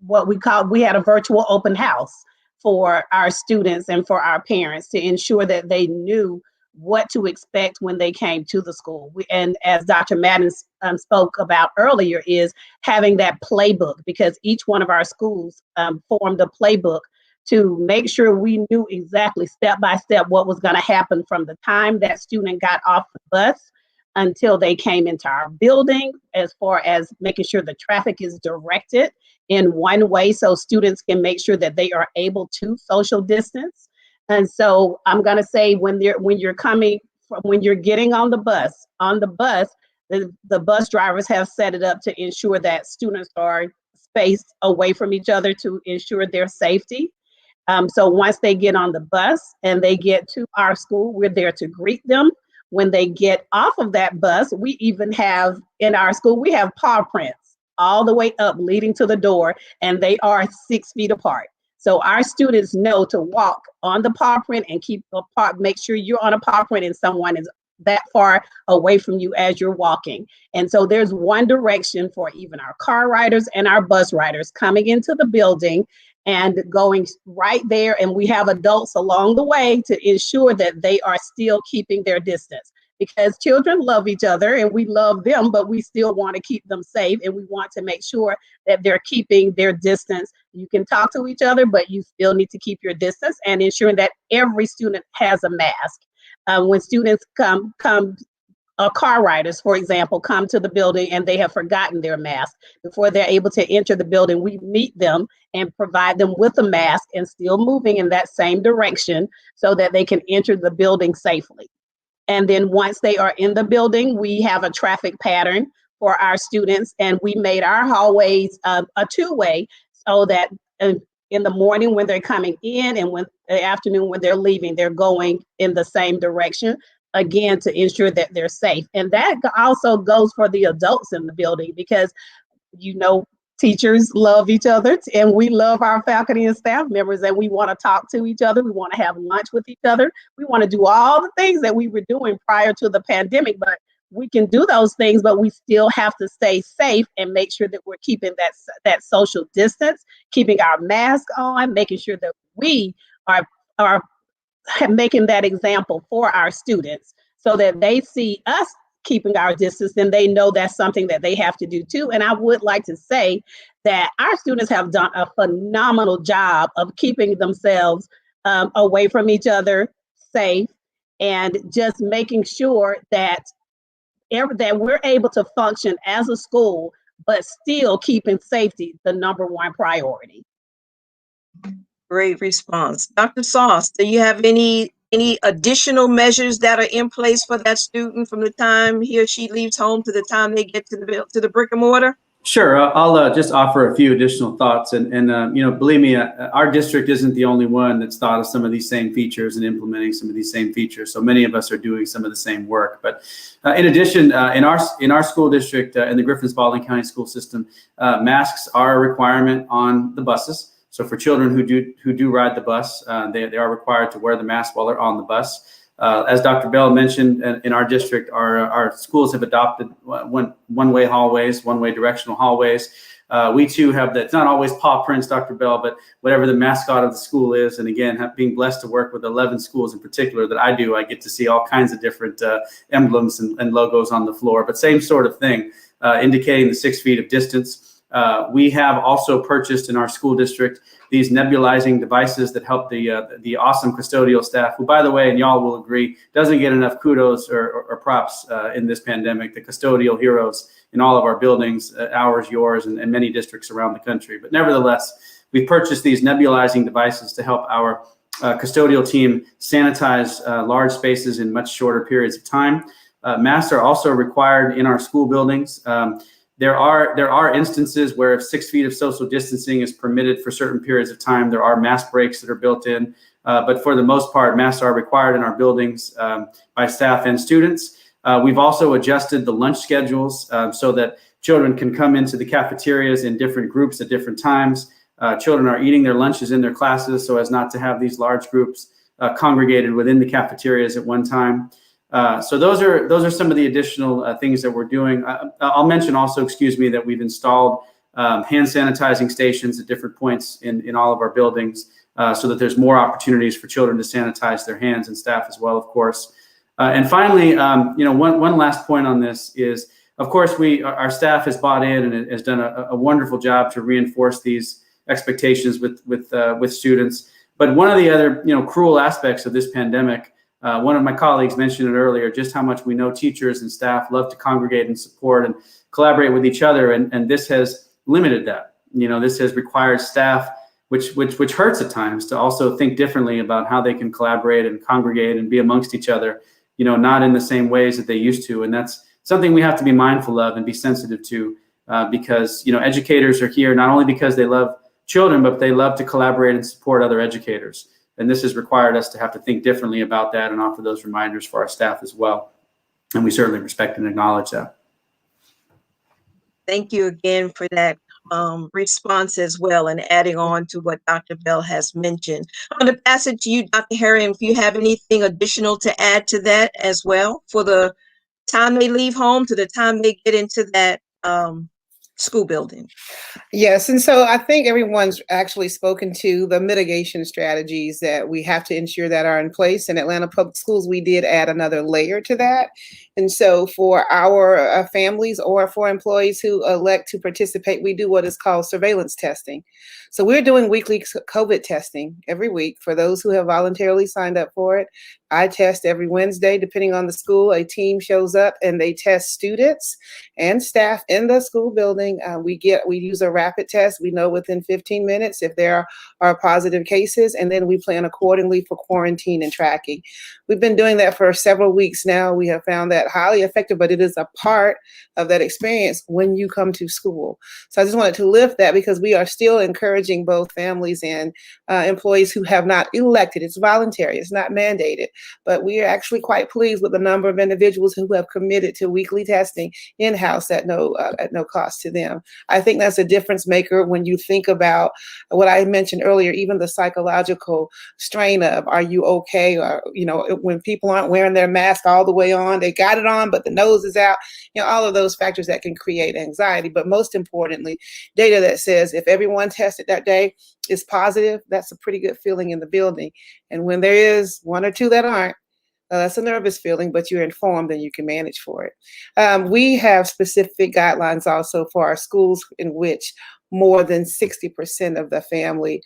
we had a virtual open house for our students and for our parents to ensure that they knew what to expect when they came to the school. And as Dr. Madden spoke about earlier, is having that playbook, because each one of our schools formed a playbook to make sure we knew exactly step by step what was going to happen from the time that student got off the bus until they came into our building, as far as making sure the traffic is directed in one way so students can make sure that they are able to social distance. And so I'm going to say when you're getting on the bus, the bus drivers have set it up to ensure that students are spaced away from each other to ensure their safety. So once they get on the bus and they get to our school, we're there to greet them. When they get off of that bus, we even have, in our school, we have paw prints all the way up leading to the door, and they are 6 feet apart. So our students know to walk on the paw print and make sure you're on a paw print and someone is that far away from you as you're walking. And so there's one direction for even our car riders and our bus riders coming into the building and going right there. And we have adults along the way to ensure that they are still keeping their distance, because children love each other and we love them, but we still want to keep them safe. And we want to make sure that they're keeping their distance. You can talk to each other, but you still need to keep your distance, and ensuring that every student has a mask. When students car riders, for example, come to the building and they have forgotten their mask, before they're able to enter the building, we meet them and provide them with a mask and still moving in that same direction so that they can enter the building safely. And then once they are in the building, we have a traffic pattern for our students, and we made our hallways a two-way, so that in the morning when they're coming in and when the afternoon when they're leaving, they're going in the same direction, again, to ensure that they're safe. And that also goes for the adults in the building, because teachers love each other and we love our faculty and staff members, and we want to talk to each other. We want to have lunch with each other. We want to do all the things that we were doing prior to the pandemic, but we can do those things, but we still have to stay safe and make sure that we're keeping that social distance, keeping our mask on, making sure that we are making that example for our students, so that they see us keeping our distance, and they know that's something that they have to do too. And I would like to say that our students have done a phenomenal job of keeping themselves away from each other, safe, and just making sure that we're able to function as a school, but still keeping safety the number one priority. Great response. Dr. Sauce, do you have any additional measures that are in place for that student from the time he or she leaves home to the time they get to the brick and mortar? Sure, I'll just offer a few additional thoughts, and believe me, our district isn't the only one that's thought of some of these same features and implementing some of these same features. So many of us are doing some of the same work. But in addition, in our school district, in the Griffin-Spalding County school system, masks are a requirement on the buses. So for children who do ride the bus, they are required to wear the mask while they're on the bus. As Dr. Bell mentioned, in our district, our schools have adopted one-way hallways, one-way directional hallways. We too have that. It's not always paw prints, Dr. Bell, but whatever the mascot of the school is. And again, being blessed to work with 11 schools in particular that I do, I get to see all kinds of different emblems and logos on the floor. But same sort of thing, indicating the 6 feet of distance. We have also purchased in our school district these nebulizing devices that help the awesome custodial staff, who, by the way, and y'all will agree, doesn't get enough kudos or props in this pandemic, the custodial heroes in all of our buildings, ours, yours, and many districts around the country. But nevertheless, we've purchased these nebulizing devices to help our custodial team sanitize large spaces in much shorter periods of time. Masks are also required in our school buildings. There are instances where if 6 feet of social distancing is permitted for certain periods of time, there are mask breaks that are built in. But for the most part, masks are required in our buildings by staff and students. We've also adjusted the lunch schedules so that children can come into the cafeterias in different groups at different times. Children are eating their lunches in their classes so as not to have these large groups congregated within the cafeterias at one time. So those are some of the additional things that we're doing. I'll mention also, that we've installed hand sanitizing stations at different points in all of our buildings so that there's more opportunities for children to sanitize their hands, and staff as well, of course. And finally, one last point on this is, of course, our staff has bought in and has done a wonderful job to reinforce these expectations with students. But one of the other cruel aspects of this pandemic, one of my colleagues mentioned it earlier, just how much we know teachers and staff love to congregate and support and collaborate with each other, and this has limited that. This has required staff, which hurts at times, to also think differently about how they can collaborate and congregate and be amongst each other, not in the same ways that they used to. And that's something we have to be mindful of and be sensitive to, because educators are here not only because they love children, but they love to collaborate and support other educators. And this has required us to have to think differently about that and offer those reminders for our staff as well. And we certainly respect and acknowledge that. Thank you again for that response as well, and adding on to what Dr. Bell has mentioned. I'm going to pass it to you, Dr. Harry, and if you have anything additional to add to that as well, for the time they leave home to the time they get into that school building. Yes, and so I think everyone's actually spoken to the mitigation strategies that we have to ensure that are in place. In Atlanta Public Schools, we did add another layer to that. And so for our families or for employees who elect to participate, we do what is called surveillance testing. So we're doing weekly COVID testing every week for those who have voluntarily signed up for it. I test every Wednesday, depending on the school. A team shows up and they test students and staff in the school building. We use a rapid test. We know within 15 minutes if there are positive cases, and then we plan accordingly for quarantine and tracking. We've been doing that for several weeks now. We have found that highly effective, but it is a part of that experience when you come to school. So I just wanted to lift that, because we are still encouraging both families and employees who have not elected. It's voluntary, it's not mandated, but we are actually quite pleased with the number of individuals who have committed to weekly testing in-house at no cost to them. I think that's a difference maker when you think about what I mentioned earlier, even the psychological strain of, are you okay? Or, when people aren't wearing their mask all the way on, they got it on, but the nose is out, all of those factors that can create anxiety. But most importantly, data that says if everyone tested that day is positive, that's a pretty good feeling in the building. And when there is one or two that aren't, that's a nervous feeling, but you're informed and you can manage for it. We have specific guidelines also for our schools in which more than 60% of the family,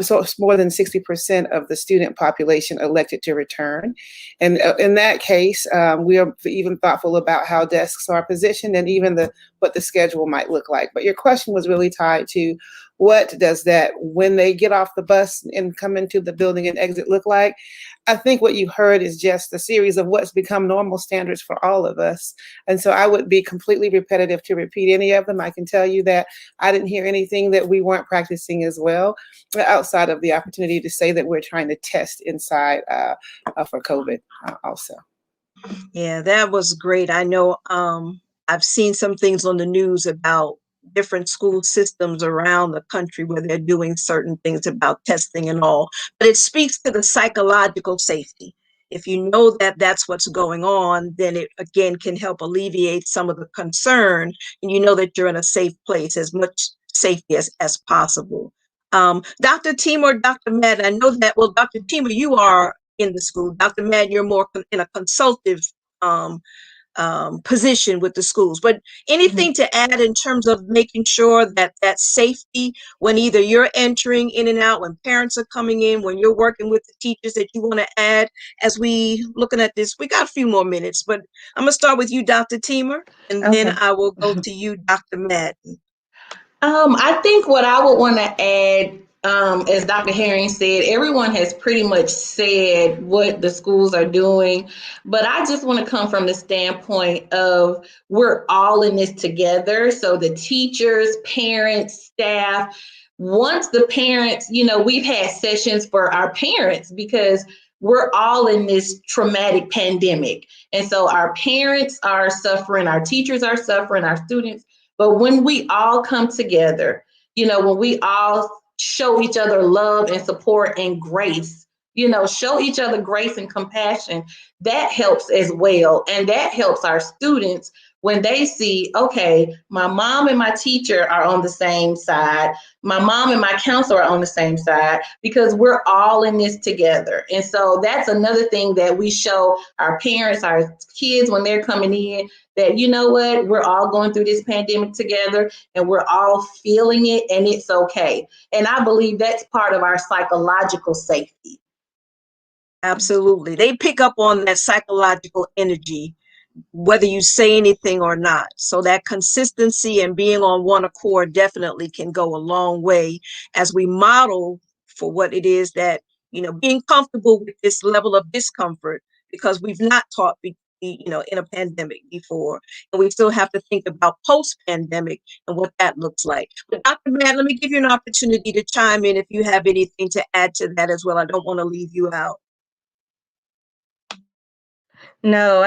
so more than 60% of the student population elected to return. And in that case, we are even thoughtful about how desks are positioned and even what the schedule might look like. But your question was really tied to, what does that, when they get off the bus and come into the building and exit, look like? I think what you heard is just a series of what's become normal standards for all of us. And so I would be completely repetitive to repeat any of them. I can tell you that I didn't hear anything that we weren't practicing as well, outside of the opportunity to say that we're trying to test inside for COVID also. Yeah, that was great. I know I've seen some things on the news about different school systems around the country where they're doing certain things about testing and all, but it speaks to the psychological safety. If you know that that's what's going on, then it again can help alleviate some of the concern, and you know that you're in a safe place, as much safety as possible. Dr. Team or Dr. Madden, I know that, well, Dr. Teamer, you are in the school. Dr. Madden, you're more in a consultative position with the schools. But anything to add in terms of making sure that that safety, when either you're entering in and out, when parents are coming in, when you're working with the teachers, that you want to add as we looking at this? We got a few more minutes, but I'm gonna start with you, Dr. Teamer, and then Okay. I will go to you, Dr. Madden. I think what I would want to add, as Dr. Herring said, everyone has pretty much said what the schools are doing, but I just want to come from the standpoint of we're all in this together. So the teachers, parents, staff, once the parents, we've had sessions for our parents because we're all in this traumatic pandemic. And so our parents are suffering, our teachers are suffering, our students. But when we all come together, when we all show each other love and support and grace, show each other grace and compassion, that helps as well. And that helps our students when they see, okay, my mom and my teacher are on the same side. My mom and my counselor are on the same side because we're all in this together. And so that's another thing that we show our parents, our kids when they're coming in, that, you know what, we're all going through this pandemic together and we're all feeling it and it's okay. And I believe that's part of our psychological safety. Absolutely. They pick up on that psychological energy, whether you say anything or not. So that consistency and being on one accord definitely can go a long way as we model for what it is that, being comfortable with this level of discomfort, because we've not taught, in a pandemic before. And we still have to think about post-pandemic and what that looks like. But Dr. Matt, let me give you an opportunity to chime in if you have anything to add to that as well. I don't want to leave you out. No,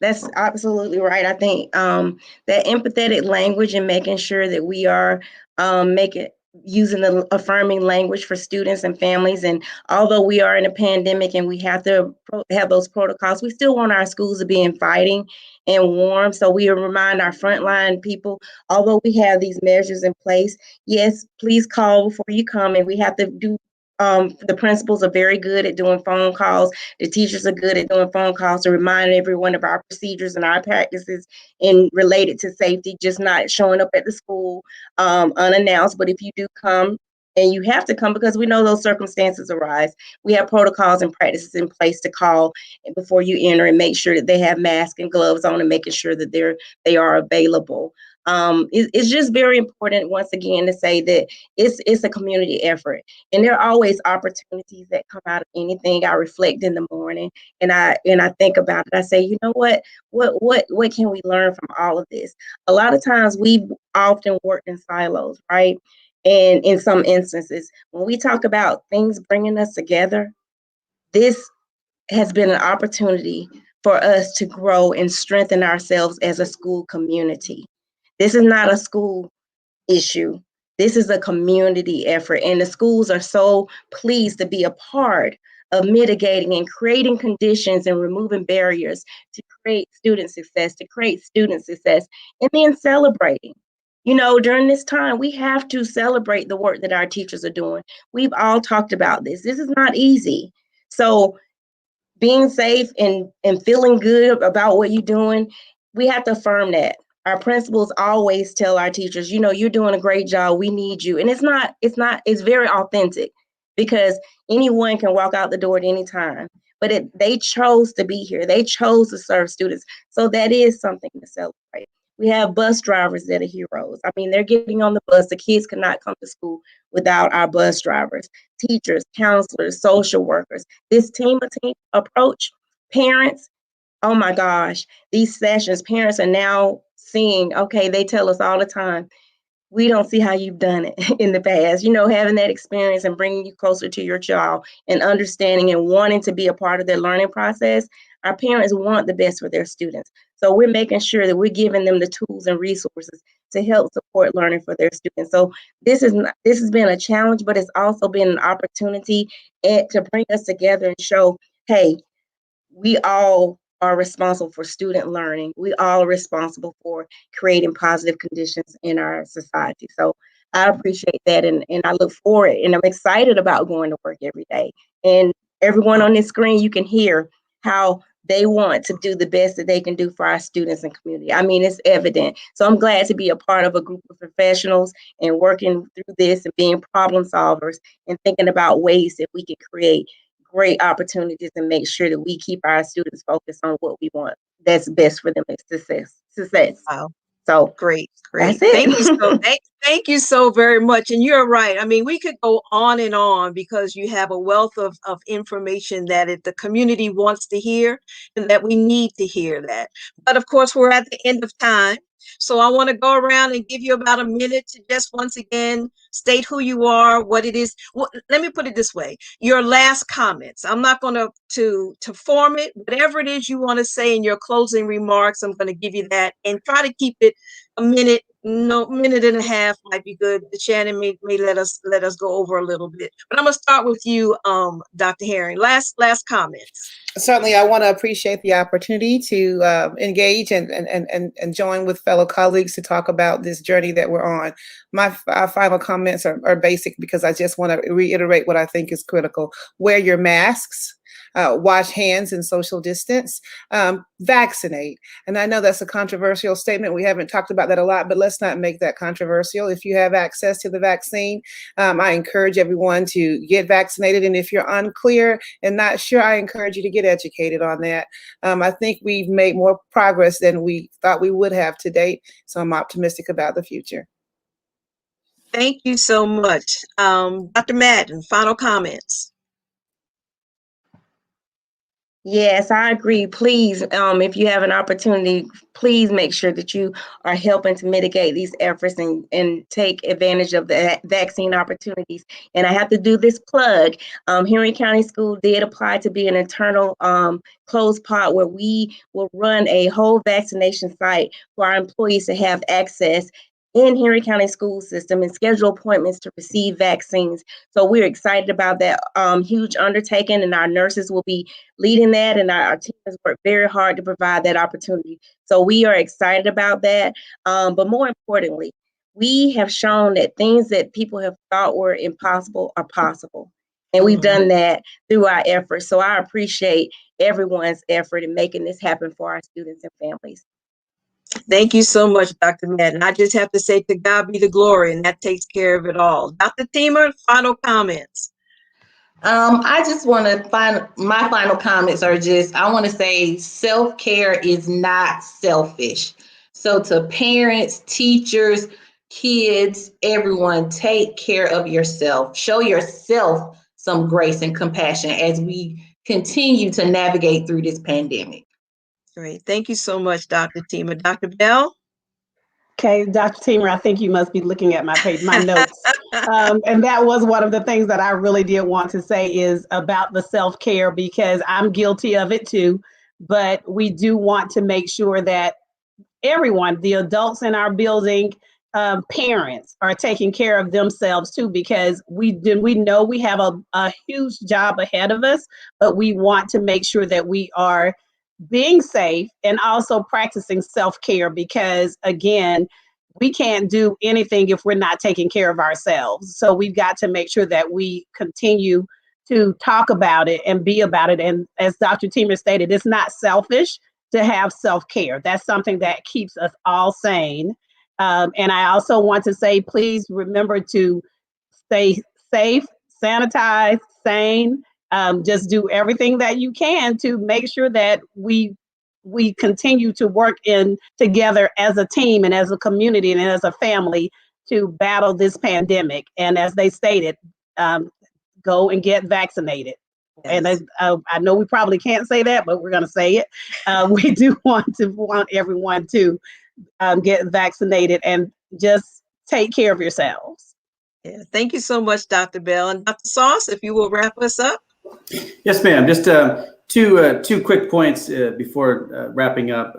that's absolutely right. I think that empathetic language and making sure that we are making using the affirming language for students and families. And although we are in a pandemic and we have to have those protocols, we still want our schools to be inviting and warm. So we remind our frontline people, although we have these measures in place, yes, please call before you come. And we have to do the principals are very good at doing phone calls. The teachers are good at doing phone calls to remind everyone of our procedures and our practices in related to safety, just not showing up at the school unannounced. But if you do come, and you have to come because we know those circumstances arise, we have protocols and practices in place to call before you enter and make sure that they have masks and gloves on and making sure that they are available. It's just very important, once again, to say that it's a community effort, and there are always opportunities that come out of anything. I reflect in the morning, and I think about it. I say, you know what can we learn from all of this? A lot of times we often work in silos, right? And in some instances, when we talk about things bringing us together, this has been an opportunity for us to grow and strengthen ourselves as a school community. This is not a school issue. This is a community effort, and the schools are so pleased to be a part of mitigating and creating conditions and removing barriers to create student success, and then celebrating. During this time, we have to celebrate the work that our teachers are doing. We've all talked about this. This is not easy. So being safe and feeling good about what you're doing, we have to affirm that. Our principals always tell our teachers, you're doing a great job. We need you. And it's very authentic because anyone can walk out the door at any time. But they chose to be here. They chose to serve students. So that is something to celebrate. We have bus drivers that are heroes. I mean, they're getting on the bus. The kids cannot come to school without our bus drivers, teachers, counselors, social workers. This team approach, parents, oh my gosh, these sessions, parents are now seeing, okay, they tell us all the time, we don't see how you've done it in the past. You know, having that experience and bringing you closer to your child and understanding and wanting to be a part of their learning process. Our parents want the best for their students. So we're making sure that we're giving them the tools and resources to help support learning for their students. So this has been a challenge, but it's also been an opportunity to bring us together and show, hey, we all are responsible for student learning. We all are responsible for creating positive conditions in our society. So I appreciate that, and I look forward, and I'm excited about going to work every day. And everyone on this screen, you can hear how they want to do the best that they can do for our students and community. I mean, it's evident. So I'm glad to be a part of a group of professionals and working through this and being problem solvers and thinking about ways that we can create great opportunities and make sure that we keep our students focused on what we want that's best for them and success. Wow. So Great. that's it. Thank you so very much. And you're right. I mean, we could go on and on because you have a wealth of information that the community wants to hear and that we need to hear that. But of course, we're at the end of time. So I want to go around and give you about a minute to just once again state who you are, what it is. Well, let me put it this way. Your last comments. I'm not going to form it. Whatever it is you want to say in your closing remarks, I'm going to give you that, and try to keep it a minute, minute and a half might be good. Shannon may let us go over a little bit. But I'm gonna start with you, Dr. Herring. Last comments. Certainly, I want to appreciate the opportunity to engage and join with fellow colleagues to talk about this journey that we're on. Our final comments are basic because I just want to reiterate what I think is critical. Wear your masks. Wash hands and social distance, vaccinate. And I know that's a controversial statement. We haven't talked about that a lot, but let's not make that controversial. If you have access to the vaccine, I encourage everyone to get vaccinated. And if you're unclear and not sure, I encourage you to get educated on that. I think we've made more progress than we thought we would have to date. So I'm optimistic about the future. Thank you so much. Dr. Madden, final comments. Yes, I agree. Please, if you have an opportunity, please make sure that you are helping to mitigate these efforts and take advantage of the vaccine opportunities. And I have to do this plug. Henry County School did apply to be an internal closed pod where we will run a whole vaccination site for our employees to have access in Henry County school system and schedule appointments to receive vaccines. So we're excited about that huge undertaking, and our nurses will be leading that, and our team has worked very hard to provide that opportunity. So we are excited about that. But more importantly, we have shown that things that people have thought were impossible are possible. And we've done that through our efforts. So I appreciate everyone's effort in making this happen for our students and families. Thank you so much, Dr. Madden. I just have to say, to God be the glory, and that takes care of it all. Dr. Teamer, final comments. I just want to my final comments are just, I want to say self-care is not selfish. So to parents, teachers, kids, everyone, take care of yourself. Show yourself some grace and compassion as we continue to navigate through this pandemic. Great. Thank you so much, Dr. Teamer. Dr. Bell? Okay, Dr. Teamer, I think you must be looking at my notes. And that was one of the things that I really did want to say is about the self-care, because I'm guilty of it too. But we do want to make sure that everyone, the adults in our building, parents, are taking care of themselves too, because we know we have a huge job ahead of us, but we want to make sure that we are being safe and also practicing self-care, because again, we can't do anything if we're not taking care of ourselves. So we've got to make sure that we continue to talk about it and be about it. And as Dr. Teamer stated, it's not selfish to have self-care. That's something that keeps us all sane. And I also want to say, please remember to stay safe, sanitize, sane. Just do everything that you can to make sure that we continue to work in together as a team and as a community and as a family to battle this pandemic. And as they stated, go and get vaccinated. Yes. And I know we probably can't say that, but we're going to say it. We do want everyone to get vaccinated and just take care of yourselves. Yeah, thank you so much, Dr. Bell. And Dr. Sauce, if you will wrap us up. Yes, ma'am. Just two quick points before wrapping up.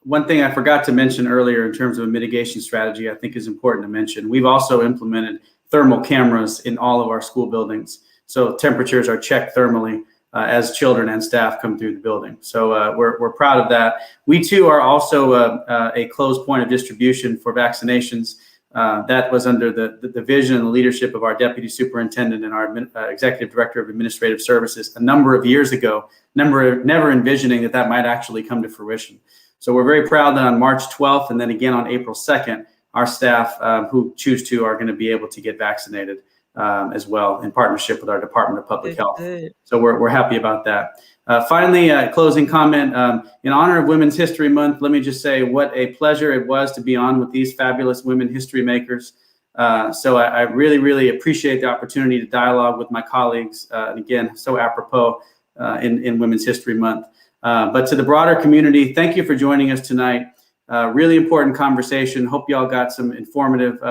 One thing I forgot to mention earlier in terms of a mitigation strategy, I think is important to mention. We've also implemented thermal cameras in all of our school buildings. So temperatures are checked thermally as children and staff come through the building. So we're proud of that. We too are also a closed point of distribution for vaccinations. That was under the vision and the leadership of our deputy superintendent and our executive director of administrative services a number of years ago, never envisioning that might actually come to fruition. So we're very proud that on March 12th and then again on April 2nd, our staff who choose to are going to be able to get vaccinated as well in partnership with our Department of Public Health. Good. So we're happy about that. Finally, a closing comment. In honor of Women's History Month, let me just say what a pleasure it was to be on with these fabulous women history makers. So I really, really appreciate the opportunity to dialogue with my colleagues. Again, so apropos in Women's History Month. But to the broader community, thank you for joining us tonight. Really important conversation. Hope you all got some informative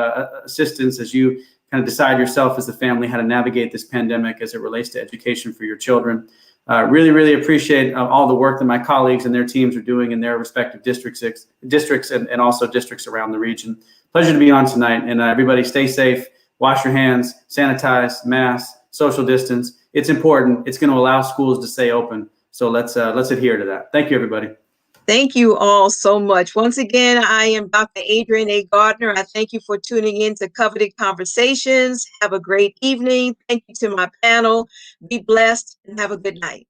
assistance as you kind of decide yourself as a family how to navigate this pandemic as it relates to education for your children. Really, really appreciate all the work that my colleagues and their teams are doing in their respective districts and also districts around the region. Pleasure to be on tonight. And everybody stay safe, wash your hands, sanitize, mask, social distance. It's important. It's going to allow schools to stay open. So let's adhere to that. Thank you, everybody. Thank you all so much. Once again, I am Dr. Adrienne A. Gardner. I thank you for tuning in to Coveted Conversations. Have a great evening. Thank you to my panel. Be blessed and have a good night.